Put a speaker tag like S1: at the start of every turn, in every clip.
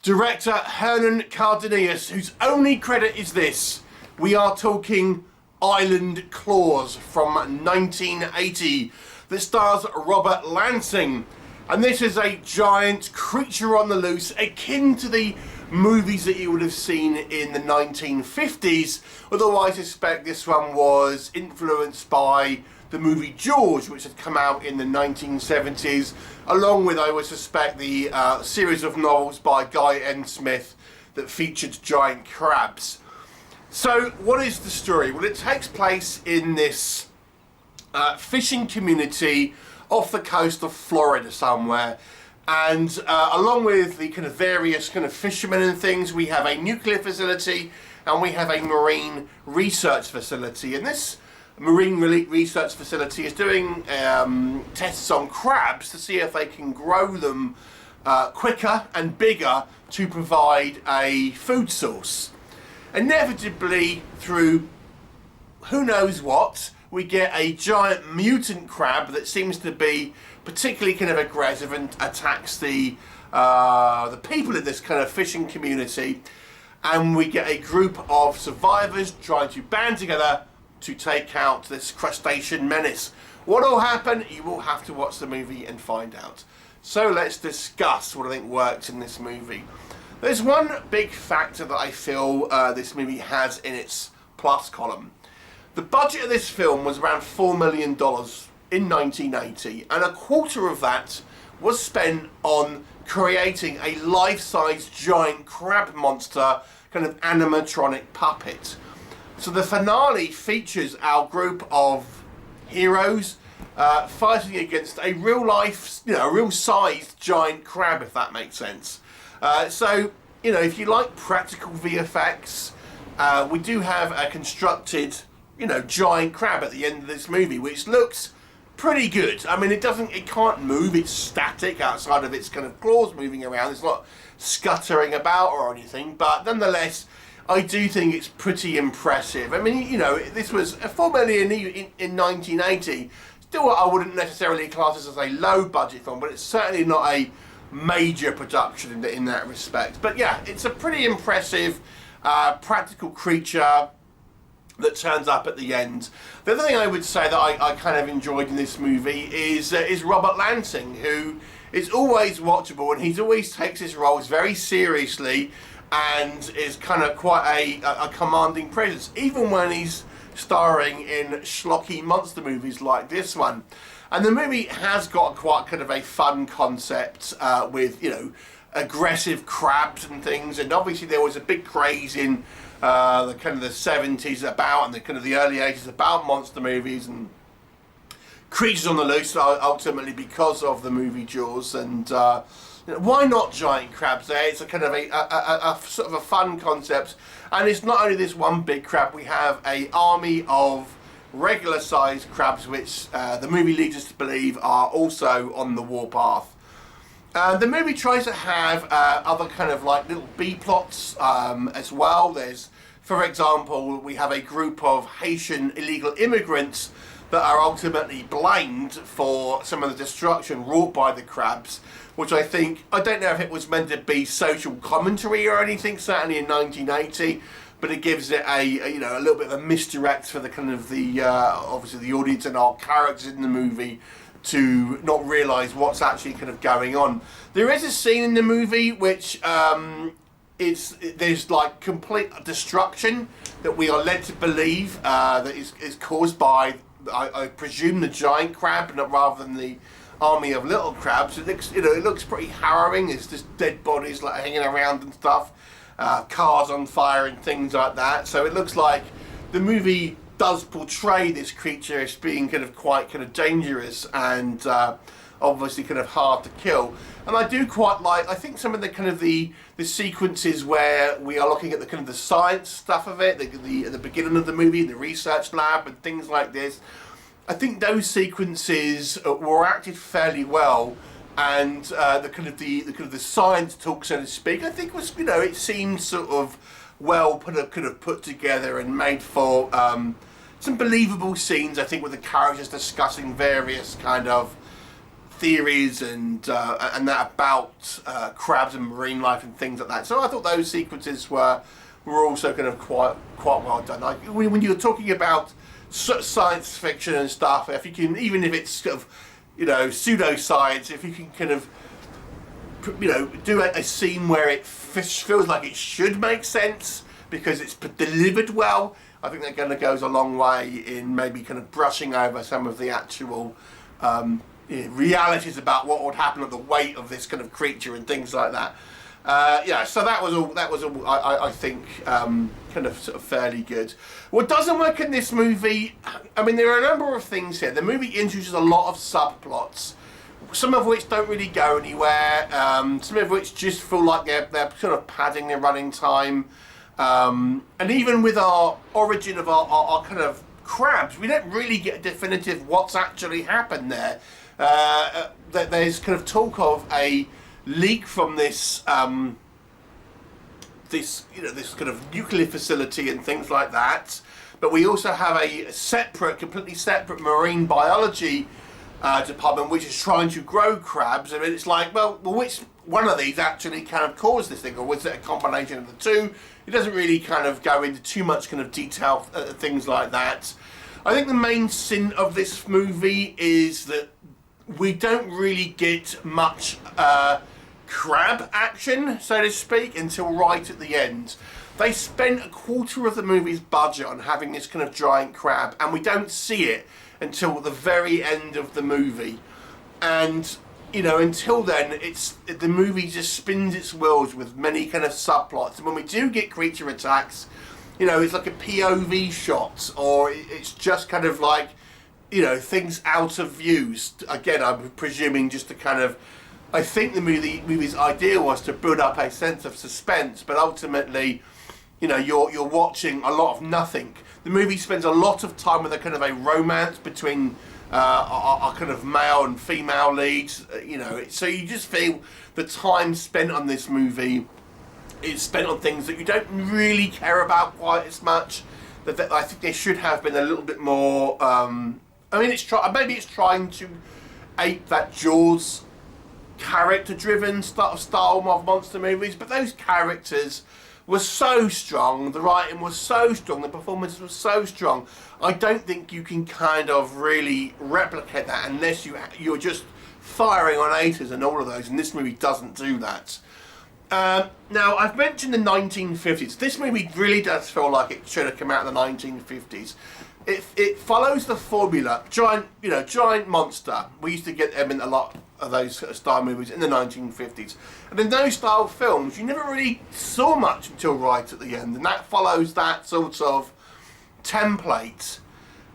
S1: Director Hernan Cardenas, whose only credit is this. We are talking Island Claws from 1980 that stars Robert Lansing. And this is a giant creature on the loose, akin to the movies that you would have seen in the 1950s, although I suspect this one was influenced by the movie Jaws, which had come out in the 1970s, along with, I would suspect, the series of novels by Guy N. Smith that featured giant crabs. So, what is the story? Well, it takes place in this fishing community off the coast of Florida somewhere, and along with the kind of various kind of fishermen and things, we have a nuclear facility and we have a marine research facility, and this marine research facility is doing tests on crabs to see if they can grow them quicker and bigger to provide a food source. Inevitably, through who knows what, we get a giant mutant crab that seems to be particularly kind of aggressive and attacks the people in this kind of fishing community, and we get a group of survivors trying to band together to take out this crustacean menace. What will happen? You will have to watch the movie and find out. So let's discuss what I think works in this movie. There's one big factor that I feel this movie has in its plus column. The budget of this film was around $4 million in 1980, and a quarter of that was spent on creating a life-size giant crab monster, kind of animatronic puppet. So the finale features our group of heroes fighting against a real-life, a real-sized giant crab, if that makes sense. So, if you like practical VFX, we do have a constructed, giant crab at the end of this movie, which looks pretty good. I mean, it can't move, it's static outside of its kind of claws moving around. It's not scuttering about or anything, but nonetheless, I do think it's pretty impressive. I mean, this was a $4 million in 1980. Still, I wouldn't necessarily class this as a low-budget film, but it's certainly not a major production in that respect. But yeah, it's a pretty impressive practical creature that turns up at the end. The other thing I would say that I kind of enjoyed in this movie is Robert Lansing, who is always watchable, and he always takes his roles very seriously and is kind of quite a commanding presence, even when he's starring in schlocky monster movies like this one. And the movie has got quite kind of a fun concept with, aggressive crabs and things, and obviously there was a big craze in the kind of the 70s about, and the kind of the early 80s about monster movies and creatures on the loose, ultimately because of the movie Jaws. And why not giant crabs there? It's a kind of a sort of a fun concept, and it's not only this one big crab. We have an army of regular sized crabs, which the movie leads us to believe are also on the warpath. The movie tries to have other kind of like little B-plots as well. There's, for example, we have a group of Haitian illegal immigrants that are ultimately blamed for some of the destruction wrought by the crabs, which I don't know if it was meant to be social commentary or anything, certainly in 1980, but it gives it a little bit of a misdirect for the kind of the obviously the audience and our characters in the movie to not realise what's actually kind of going on. There is a scene in the movie which there's like complete destruction that we are led to believe that is caused by, I presume, the giant crab, rather than the army of little crabs. It looks pretty harrowing. There's just dead bodies like hanging around and stuff, cars on fire and things like that. So it looks like the movie does portray this creature as being quite dangerous and obviously kind of hard to kill. And I do quite like, I think, some of the sequences where we are looking at the science stuff of it, at the beginning of the movie, the research lab and things like this. I think those sequences were acted fairly well, and the kind of the science talk, so to speak, I think was, you know, it seemed sort of well put together and made for some believable scenes. I think with the characters discussing various kind of theories and that about crabs and marine life and things like that. So I thought those sequences were also kind of quite well done. Like when you're talking about science fiction and stuff, if you can, even if it's sort of, you know, pseudoscience, if you can kind of, you know, do a scene where it feels like it should make sense because it's delivered well, I think that kind of goes a long way in maybe kind of brushing over some of the actual realities about what would happen at the weight of this kind of creature and things like that. Yeah, so that was all. I think kind of sort of fairly good. What doesn't work in this movie, I mean, there are a number of things here. The movie introduces a lot of subplots, some of which don't really go anywhere. Some of which just feel like they're sort of padding their running time. And even with our origin of our kind of crabs, we don't really get a definitive what's actually happened there. There's kind of talk of a leak from this this kind of nuclear facility and things like that, but we also have a completely separate marine biology department which is trying to grow crabs. I mean, it's like, well, which one of these actually kind of caused this thing, or was it a combination of the two? It doesn't really kind of go into too much kind of detail, things like that. I think the main sin of this movie is that we don't really get much crab action, so to speak, until right at the end. They spent a quarter of the movie's budget on having this kind of giant crab, and we don't see it until the very end of the movie. And, you know, until then, the movie just spins its wheels with many kind of subplots. And when we do get creature attacks, you know, it's like a POV shot, or it's just kind of like, you know, things out of view. Again, I'm presuming just to kind of, I think the movie's idea was to build up a sense of suspense, but ultimately, you know, you're watching a lot of nothing. The movie spends a lot of time with a kind of a romance between our kind of male and female leads, you know, so you just feel the time spent on this movie is spent on things that you don't really care about quite as much. That I think there should have been a little bit more. I mean, maybe it's trying to ape that Jaws character-driven style of monster movies, but those characters were so strong, the writing was so strong, the performances were so strong. I don't think you can kind of really replicate that unless you're just firing on aces and all of those, and this movie doesn't do that. Now, I've mentioned the 1950s. This movie really does feel like it should have come out in the 1950s. It follows the formula, giant monster. We used to get them in a lot of those sort of style movies in the 1950s. And in those style films, you never really saw much until right at the end. And that follows that sort of template.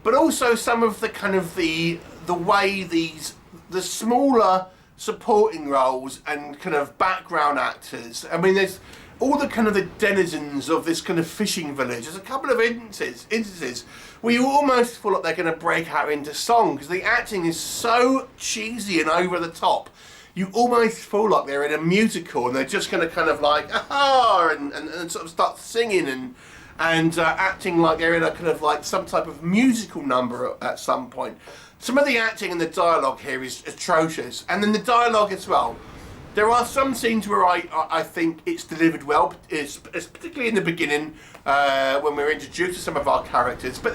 S1: But also some of the kind of the way the smaller supporting roles and kind of background actors. I mean, there's all the kind of the denizens of this kind of fishing village. There's a couple of instances where you almost feel like they're going to break out into song because the acting is so cheesy and over the top. You almost feel like they're in a musical and they're just going to kind of like and sort of start singing and acting like they're in a kind of like some type of musical number at some point. Some of the acting and the dialogue here is atrocious, and then the dialogue as well. There are some scenes where I think it's delivered well, it's particularly in the beginning when we're introduced to some of our characters, but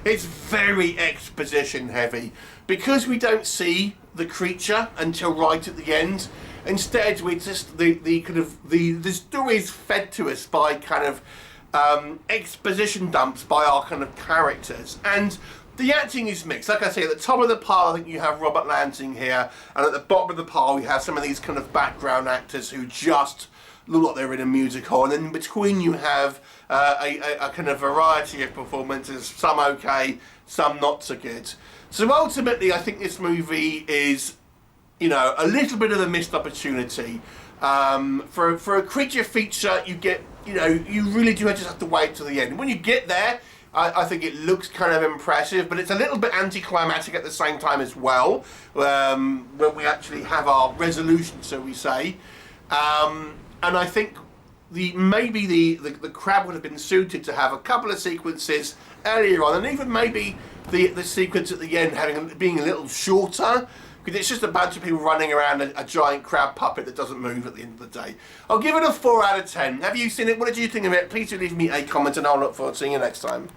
S1: it's very exposition heavy because we don't see the creature until right at the end. Instead, we just the story is fed to us by kind of exposition dumps by our kind of characters, and the acting is mixed. Like I say, at the top of the pile, I think you have Robert Lansing here, and at the bottom of the pile, you have some of these kind of background actors who just look like they're in a musical, and then in between you have a kind of variety of performances, some okay, some not so good. So ultimately, I think this movie is, you know, a little bit of a missed opportunity. For a creature feature, you get, you know, you really do just have to wait till the end. When you get there, I think it looks kind of impressive, but it's a little bit anticlimactic at the same time as well, when we actually have our resolution, so we say. And I think maybe the crab would have been suited to have a couple of sequences earlier on, and even maybe the sequence at the end being a little shorter, because it's just a bunch of people running around a giant crab puppet that doesn't move at the end of the day. I'll give it a 4 out of 10. Have you seen it? What did you think of it? Please do leave me a comment, and I'll look forward to seeing you next time.